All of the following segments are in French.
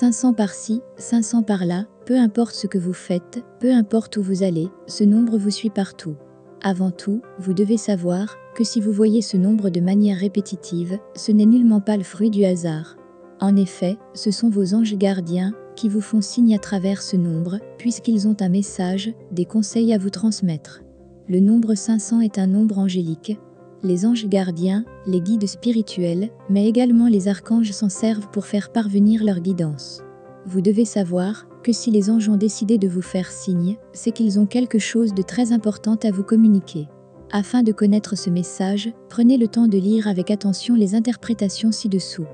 500 par-ci, 500 par-là, peu importe ce que vous faites, peu importe où vous allez, ce nombre vous suit partout. Avant tout, vous devez savoir que si vous voyez ce nombre de manière répétitive, ce n'est nullement pas le fruit du hasard. En effet, ce sont vos anges gardiens qui vous font signe à travers ce nombre, puisqu'ils ont un message, des conseils à vous transmettre. Le nombre 500 est un nombre angélique. Les anges gardiens, les guides spirituels, mais également les archanges s'en servent pour faire parvenir leur guidance. Vous devez savoir que si les anges ont décidé de vous faire signe, c'est qu'ils ont quelque chose de très important à vous communiquer. Afin de connaître ce message, prenez le temps de lire avec attention les interprétations ci-dessous.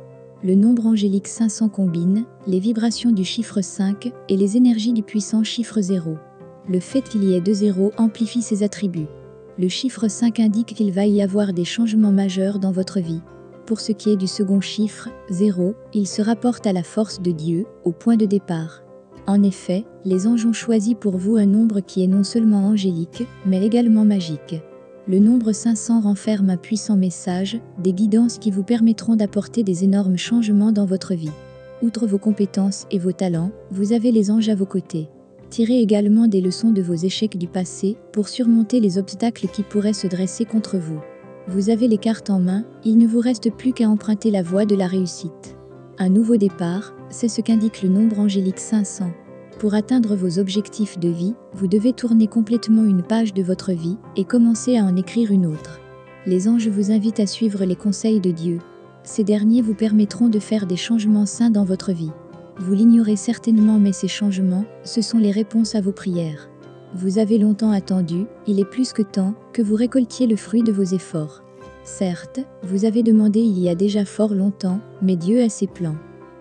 Le nombre angélique 500 combine les vibrations du chiffre 5 et les énergies du puissant chiffre 0. Le fait qu'il y ait 2 zéros amplifie ses attributs. Le chiffre 5 indique qu'il va y avoir des changements majeurs dans votre vie. Pour ce qui est du second chiffre, 0, il se rapporte à la force de Dieu, au point de départ. En effet, les anges ont choisi pour vous un nombre qui est non seulement angélique, mais également magique. Le nombre 500 renferme un puissant message, des guidances qui vous permettront d'apporter des énormes changements dans votre vie. Outre vos compétences et vos talents, vous avez les anges à vos côtés. Tirez également des leçons de vos échecs du passé pour surmonter les obstacles qui pourraient se dresser contre vous. Vous avez les cartes en main, il ne vous reste plus qu'à emprunter la voie de la réussite. Un nouveau départ, c'est ce qu'indique le nombre angélique 500. Pour atteindre vos objectifs de vie, vous devez tourner complètement une page de votre vie et commencer à en écrire une autre. Les anges vous invitent à suivre les conseils de Dieu. Ces derniers vous permettront de faire des changements sains dans votre vie. Vous l'ignorez certainement, mais ces changements, ce sont les réponses à vos prières. Vous avez longtemps attendu, il est plus que temps que vous récoltiez le fruit de vos efforts. Certes, vous avez demandé il y a déjà fort longtemps, mais Dieu a ses plans.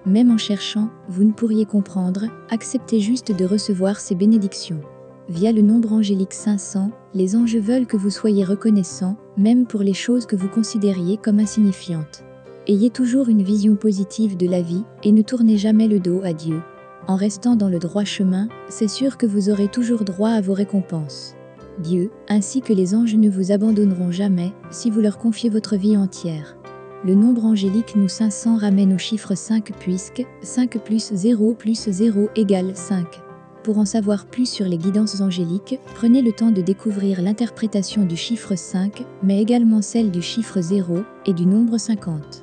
Même en cherchant, vous ne pourriez comprendre, acceptez juste de recevoir ces bénédictions. Via le nombre angélique 500, les anges veulent que vous soyez reconnaissant, même pour les choses que vous considériez comme insignifiantes. Ayez toujours une vision positive de la vie et ne tournez jamais le dos à Dieu. En restant dans le droit chemin, c'est sûr que vous aurez toujours droit à vos récompenses. Dieu, ainsi que les anges ne vous abandonneront jamais si vous leur confiez votre vie entière. Le nombre angélique nous 500 ramène au chiffre 5 puisque 5 plus 0 plus 0 égale 5. Pour en savoir plus sur les guidances angéliques, prenez le temps de découvrir l'interprétation du chiffre 5, mais également celle du chiffre 0 et du nombre 50.